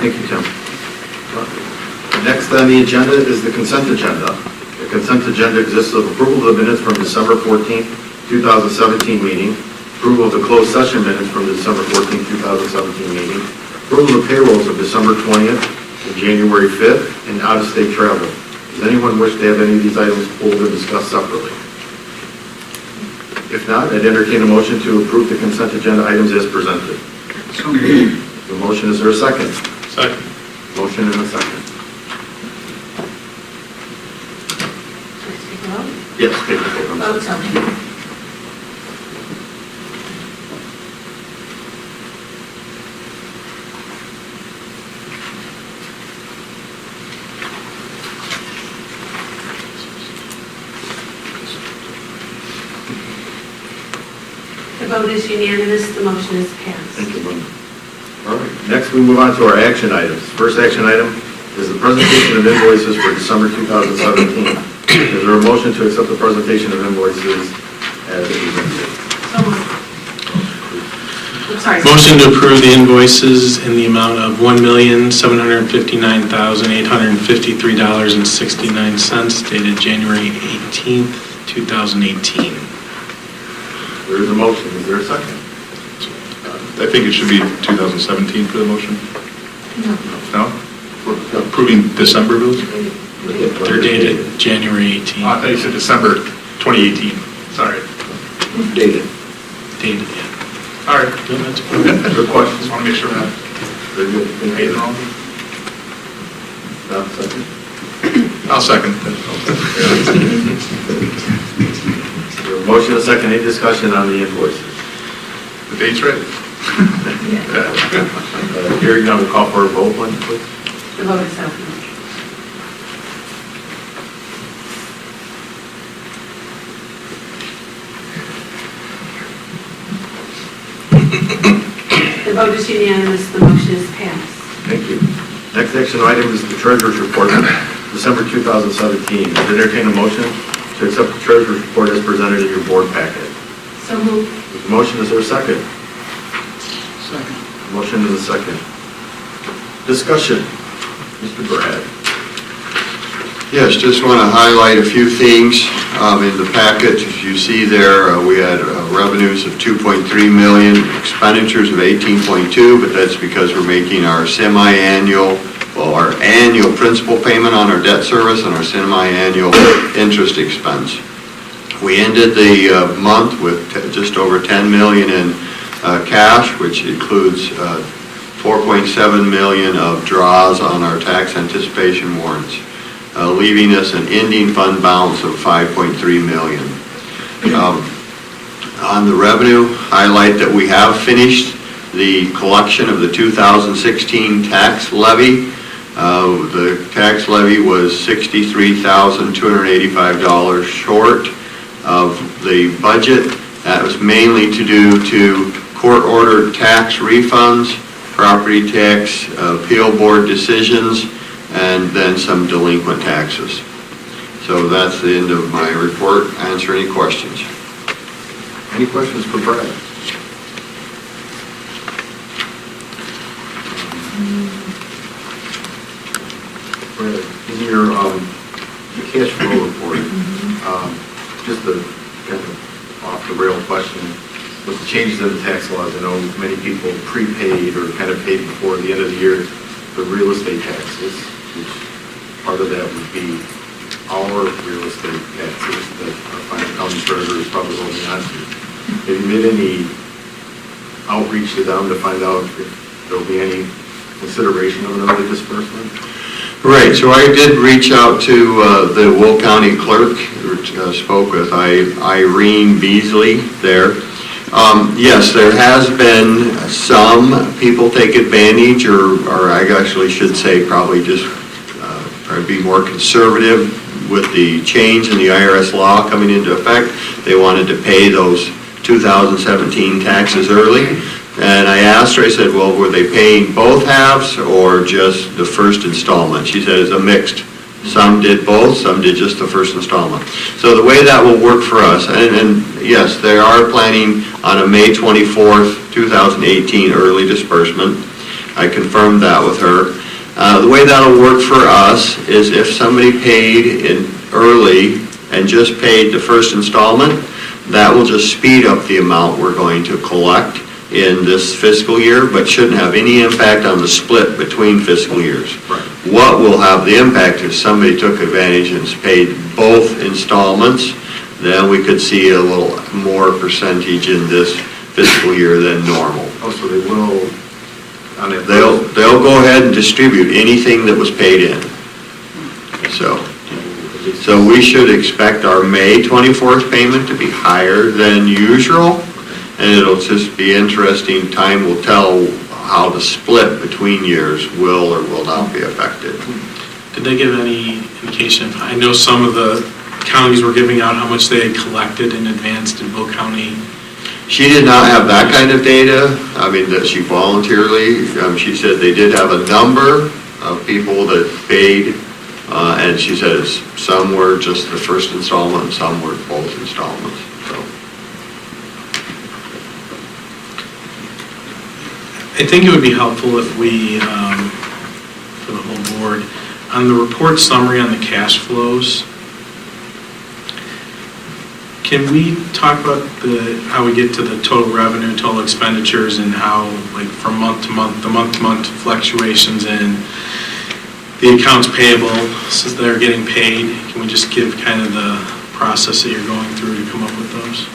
Thank you, Tim. Next on the agenda is the consent agenda. The consent agenda exists of approval of the minutes from December 14th, 2017 meeting, approval of the closed session minutes from the December 14th, 2017 meeting, approval of payrolls of December 20th and January 5th, and out-of-state travel. Does anyone wish to have any of these items pulled and discussed separately? If not, I'd entertain a motion to approve the consent agenda items as presented. So moved. The motion, is there a second? Second. Motion and a second. Let's take a vote. Yes, take the vote. Vote's open. The vote is unanimous, the motion is passed. Thank you, Linda. All right, next we move on to our action items. First action item is the presentation of invoices for December 2017. Is there a motion to accept the presentation of invoices as presented? So moved. I'm sorry. Motion to approve the invoices in the amount of $1,759,853.69 dated January 18th, 2018. There is a motion. Is there a second? I think it should be 2017 for the motion. No. No? We're approving December bills? They're dated January 18th. I thought you said December 2018. Sorry. Dated. Dated, yeah. All right. No, that's Good questions. Just want to make sure we're not Very good. Thank paying you. wrong. Second. I'll second. Motion and a second. Any discussion on the invoices? The date's right. Hearing none, we'll call for a vote, please. The vote is open. The vote is unanimous, the motion is passed. Thank you. Next action item is the treasurer's report, December 2017. I'd entertain a motion to accept the treasurer's report as presented in your board packet. So moved. With the motion, is there a second? Second. Motion is a second. Discussion. Mr. Brad. Yes, just want to highlight a few things in the package. As you see there, we had revenues of $2.3 million, expenditures of $18.2, but that's because we're making our semi-annual, well, our annual principal payment on our debt service and our semi-annual interest expense. We ended the month with just over $10 million in cash, which includes $4.7 million of draws on our tax anticipation warrants, leaving us an ending fund balance of $5.3 million. On the revenue, highlight that we have finished the collection of the 2016 tax levy. The tax levy was $63,285 short of the budget. That was mainly to court-ordered tax refunds, property tax, appeal board decisions, and then some delinquent taxes. So that's the end of my report. Answer any questions. Any questions for Brad? Brad, in your the cash flow report, just a kind of off the rail question, with the changes in the tax laws, I know many people prepaid or kind of paid before the end of the year the real estate taxes, which part of that would be our real estate taxes that our final county treasurer is probably holding on to. Have you made any outreach to them to find out if there will be any consideration of another disbursement? Right, so I did reach out to the Will County clerk, spoke with Irene Beasley there. Yes, there has been some people take advantage, or I actually should say probably just try to be more conservative with the change in the IRS law coming into effect. They wanted to pay those 2017 taxes early. And I asked her, I said, well, were they paying both halves or just the first installment? She said it's a mixed. Some did both, some did just the first installment. So the way that will work for us, and yes, they are planning on a May 24th, 2018 early disbursement. I confirmed that with her. The way that'll work for us is if somebody paid in early and just paid the first installment, that will just speed up the amount we're going to collect in this fiscal year, but shouldn't have any impact on the split between fiscal years. Right. What will have the impact if somebody took advantage and paid both installments, then we could see a little more percentage in this fiscal year than normal. Oh, so they will, on it. They'll go ahead and distribute anything that was paid in. So we should expect our May 24th payment to be higher than usual, and it'll just be interesting. Time will tell how the split between years will or will not be affected. Did they give any indication? I know some of the counties were giving out how much they had collected in advance. Did Will County? She did not have that kind of data. I mean, that she voluntarily, she said they did have a number of people that paid, and she said some were just the first installment and some were both installments. So I think it would be helpful if we, for the whole board, on the report summary on the cash flows, can we talk about how we get to the total revenue, total expenditures, and how, like, from month to month, the month-to-month fluctuations in the accounts payable, since they're getting paid? Can we just give kind of the process that you're going through to come up with those?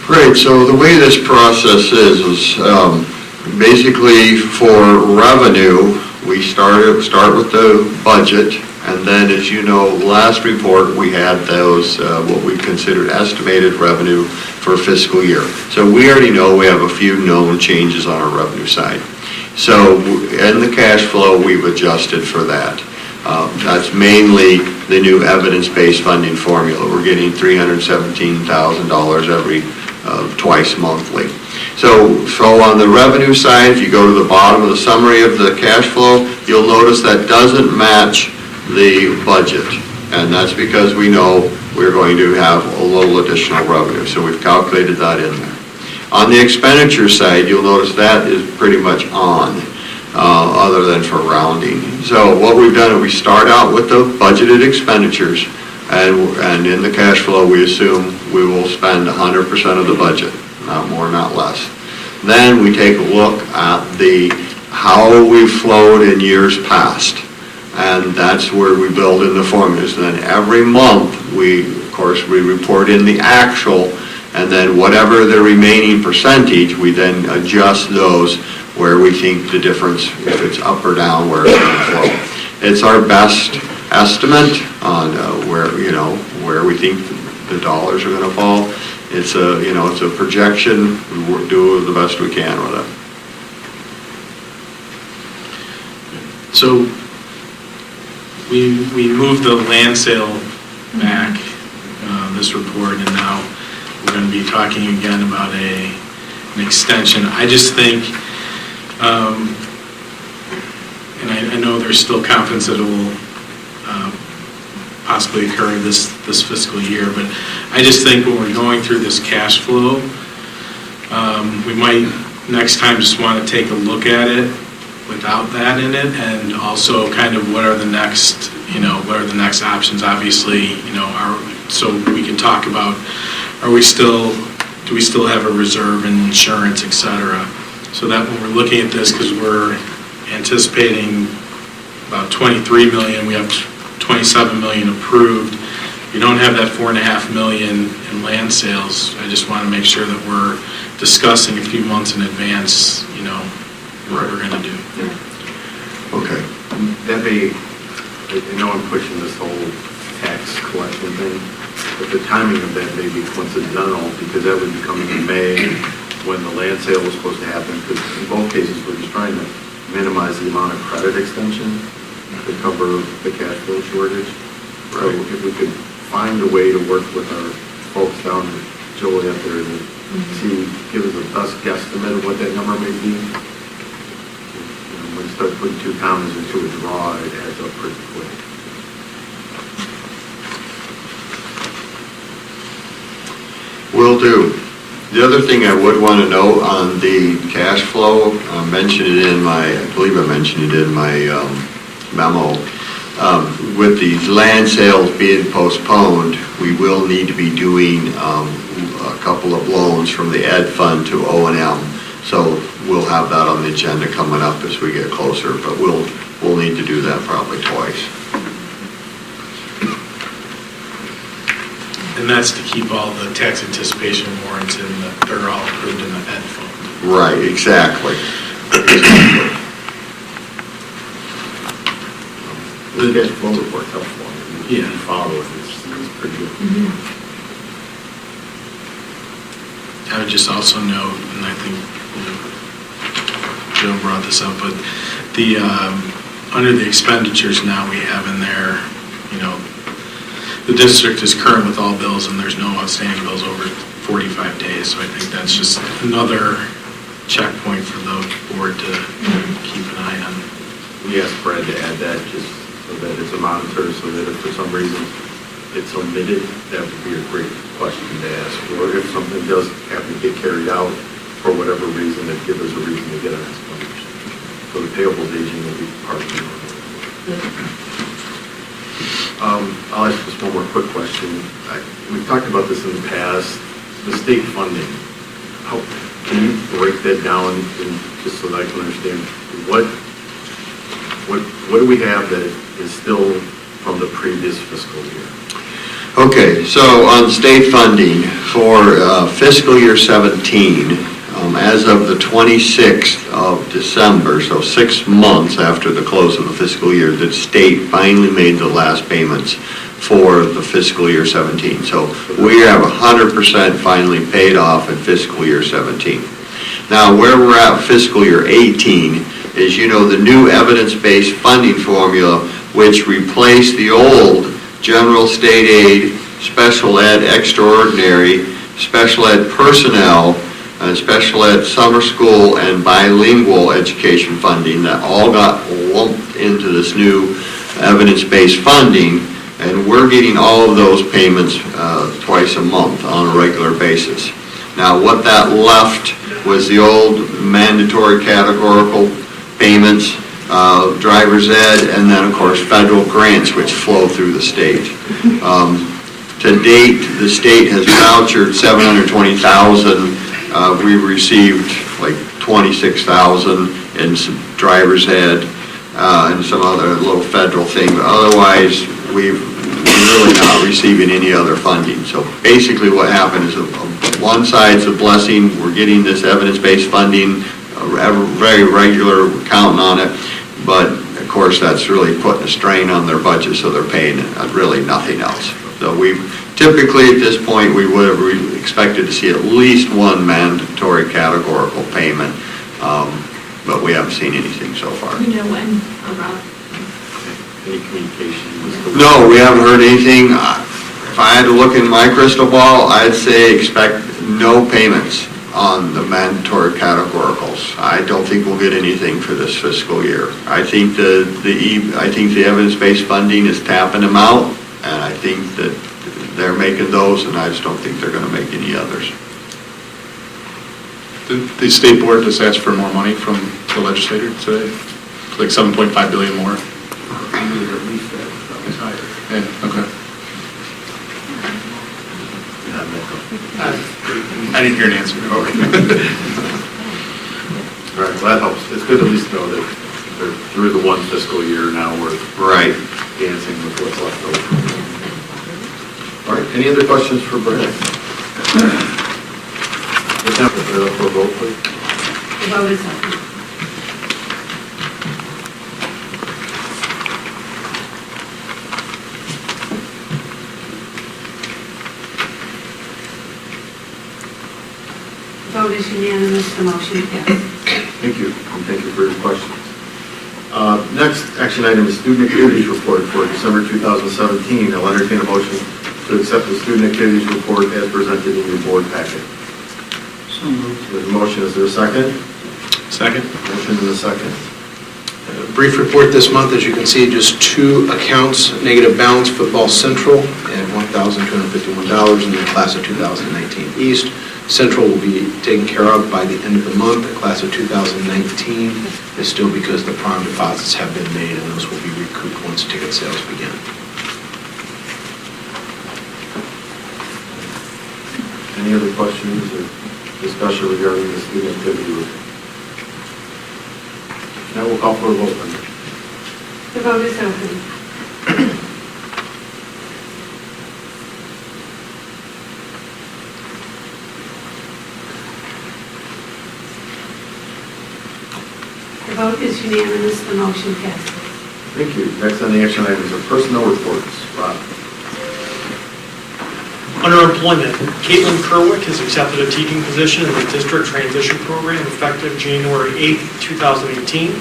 great. So the way this process is basically for revenue, we start with the budget, and then, as you know, last report we had those what we considered estimated revenue for fiscal year. So we already know we have a few known changes on our revenue side. So in the cash flow, we've adjusted for that. That's mainly the new evidence-based funding formula. We're getting $317,000 every twice monthly. So on the revenue side, if you go to the bottom of the summary of the cash flow, you'll notice that doesn't match the budget. And that's because we know we're going to have a little additional revenue. So we've calculated that in there. On the expenditure side, you'll notice that is pretty much on, other than for rounding. So what we've done is we start out with the budgeted expenditures, and in the cash flow, we assume we will spend 100% of the budget, not more, not less. Then we take a look at how we've flowed in years past, and that's where we build in the formulas. And then every month, we report in the actual, and then whatever the remaining percentage, we then adjust those where we think the difference, if it's up or down, where it's going to flow. It's our best estimate on where we think the dollars are going to fall. It's a projection. We do the best we can with it. So we moved the land sale back, this report, and now we're going to be talking again about an extension. I just think, and I know there's still confidence that it will possibly occur this fiscal year, but I just think when we're going through this cash flow, we might next time just want to take a look at it without that in it, and also kind of what are the next options, obviously, so we can talk about, do we still have a reserve in insurance, et cetera, so that when we're looking at this, because we're anticipating about 23 million, we have 27 million approved. We don't have that 4.5 million in land sales. I just want to make sure that we're discussing a few months in advance, what we're going to do. Okay. That may, I know I'm pushing this whole tax collection thing, but the timing of that may be coincidental, because that would be coming in May when the land sale was supposed to happen, because in both cases, we're just trying to minimize the amount of credit extension to cover the cash flow shortage. So if we could find a way to work with our folks down at Joliet there to give us a best guesstimate of what that number may be. When you start putting two commas into a draw, it adds up pretty quick. Will do. The other thing I would want to note on the cash flow, I believe I mentioned it in my memo, with these land sales being postponed, we will need to be doing a couple of loans from the ed fund to O&M. So we'll have that on the agenda coming up as we get closer, but we'll need to do that probably twice. And that's to keep all the tax anticipation warrants they're all approved in the ed fund. Right, exactly. The cash flow report helpful. Yeah. Follow it, it's pretty good. I would just also note, and I think Joe brought this up, but the under the expenditures now we have in there, the district is current with all bills and there's no outstanding bills over 45 days. So I think that's just another checkpoint for the board to keep an eye on. We asked Brad to add that just so that it's a monitor, so that if for some reason it's omitted, that would be a great question to ask. Or if something does happen to get carried out for whatever reason, that gives us a reason to get an explanation. So the payables aging will be part of it. I'll ask just one more quick question. We've talked about this in the past, the state funding. How can you break that down, just so that I can understand what do we have that is still from the previous fiscal year? Okay, so on state funding for fiscal year 17, as of the 26th of December, so 6 months after the close of the fiscal year, the state finally made the last payments for the fiscal year 17. So we have 100% finally paid off in fiscal year 17. Now, where we're at fiscal year 18 is, the new evidence-based funding formula, which replaced the old general state aid, special ed extraordinary, special ed personnel, special ed summer school, and bilingual education funding that all got lumped into this new evidence-based funding, and we're getting all of those payments twice a month on a regular basis. Now, what that left was the old mandatory categorical payments, driver's ed, and then, of course, federal grants, which flow through the state. To date, the state has vouchered $720,000. We've received like $26,000 in some driver's ed and some other little federal thing. But otherwise, we're really not receiving any other funding. So basically what happened is one side's a blessing. We're getting this evidence-based funding, very regular, we're counting on it. But of course, that's really putting a strain on their budget, so they're paying really nothing else. So typically at this point, we would have expected to see at least one mandatory categorical payment, but we haven't seen anything so far. You know when, about? Any communication? No, we haven't heard anything. If I had to look in my crystal ball, I'd say expect no payments on the mandatory categoricals. I don't think we'll get anything for this fiscal year. I think the evidence-based funding is tapping them out, and I think that they're making those, and I just don't think they're going to make any others. The state board just asked for more money from the legislature today, like $7.5 billion more. At least that was higher. Yeah, okay. I didn't hear an answer. Okay. All right, well, that helps. It's good to at least know that they're through the one fiscal year now, we're Right. dancing with what's left over. All right, any other questions for Brad? Let's have it for a vote, please. The vote is open. The vote is unanimous, the motion passes. Thank you, and thank you for your questions. Next action item is student activities report for December 2017. I'll entertain a motion to accept the student activities report as presented in your board packet. So moved. There's a motion, is there a second? Second. Motion and a second. Brief report this month, as you can see, just 2 accounts, negative balance, Football Central, and $1,251 in the class of 2019 East. Central will be taken care of by the end of the month. The class of 2019 is still because the prom deposits have been made, and those will be recouped once ticket sales begin. Any other questions or discussion regarding the student activity review? Now we'll call for a vote. Linda. The vote is open. The vote is unanimous, the motion passes. Thank you. Next on the action items are personnel reports. Rob. Under employment, Caitlin Kerwick has accepted a teaching position in the district transition program effective January 8th, 2018.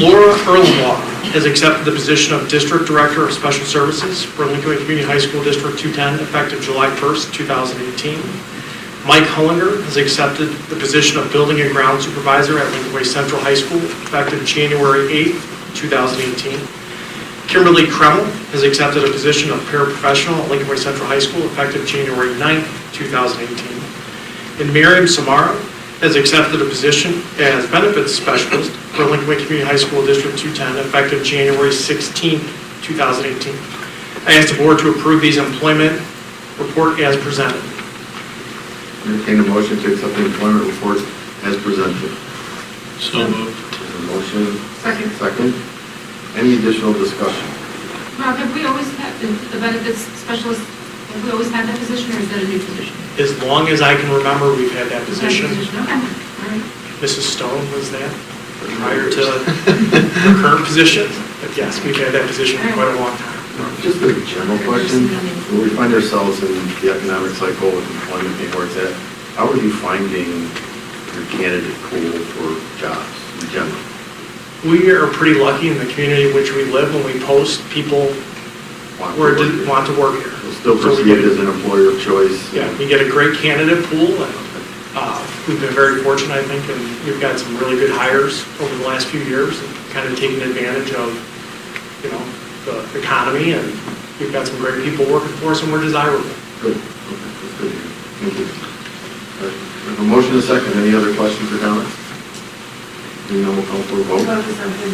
Laura Erlenbaugh has accepted the position of district director of special services for Lincoln Way Community High School District 210 effective July 1st, 2018. Mike Hullinger has accepted the position of building and ground supervisor at Lincoln Way Central High School effective January 8th, 2018. Kimberly Kreml has accepted a position of paraprofessional at Lincoln Way Central High School effective January 9th, 2018. And Miriam Samara has accepted a position as benefits specialist for Lincoln Way Community High School District 210 effective January 16th, 2018. I ask the board to approve these employment report as presented. Entertain a motion to accept the employment reports as presented. So moved. There's a motion. Second. Second. Any additional discussion? Rob, have we always had the benefits specialist, have we always had that position, or is that a new position? As long as I can remember, we've had that position. Okay, all right. Mrs. Stone was that prior to her current position. But yes, we've had that position for quite a long time. Just a general question. When we find ourselves in the economic cycle with employment being where it's at, how are you finding your candidate pool for jobs in general? We are pretty lucky in the community in which we live. When we post, people Want to work here? want to work here. We'll still So we perceive it get- as an employer of choice. Yeah, we get a great candidate pool, and we've been very fortunate, I think, and we've got some really good hires over the last few years, and kind of taking advantage of, the economy, and we've got some great people working for us, and we're desirable. Good. Okay, that's good to hear. Thank you. All right. We have a motion and a second. Any other questions or comments? Hearing none, we'll call for a The vote. vote is open.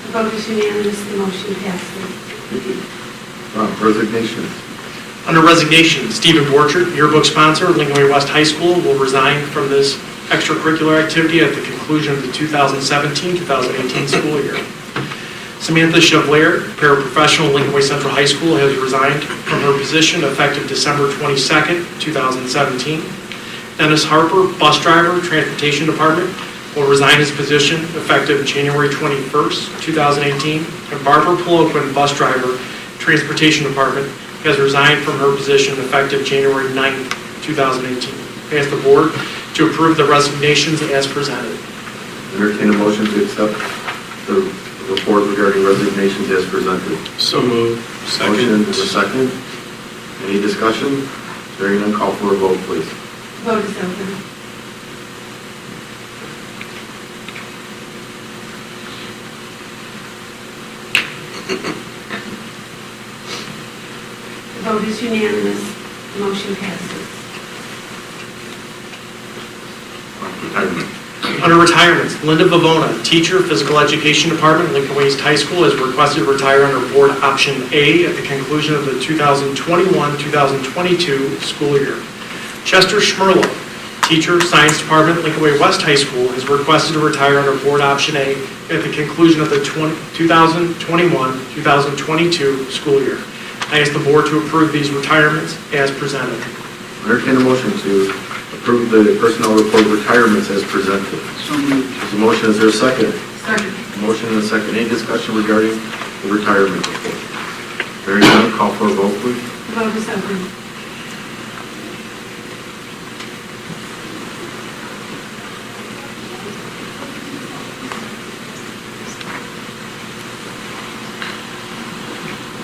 The vote is unanimous, the motion passes. Thank you. Resignations. Under resignation, Stephen Borchert, yearbook sponsor, Lincoln Way West High School, will resign from this extracurricular activity at the conclusion of the 2017-2018 school year. Samantha Chevalier, paraprofessional, Lincoln Way Central High School, has resigned from her position effective December 22nd, 2017. Dennis Harper, bus driver, Transportation Department, will resign his position effective January 21st, 2018. And Barbara Poloquin, bus driver, Transportation Department, has resigned from her position effective January 9th, 2018. I ask the board to approve the resignations as presented. Entertain a motion to accept the report regarding resignations as presented. So moved. Motion and a Second. second. Any discussion? Hearing none, call for a vote, please. The vote is open. The vote is unanimous, the motion passes. Retirement. Under retirements, Linda Vavona, teacher, physical education department, Lincoln Way East High School, has requested to retire under board option A at the conclusion of the 2021-2022 school year. Chester Schmerlo, teacher, science department, Lincoln Way West High School, has requested to retire under board option A at the conclusion of the 2021-2022 school year. I ask the board to approve these retirements as presented. Entertain a motion to approve the personnel report retirements as presented. There's a motion, is there a second? Second. Motion and a second. Any discussion regarding the retirement report? Hearing none, call for a vote, please. The vote is open.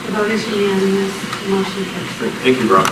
The vote is unanimous, the motion passes. Thank you, Rob.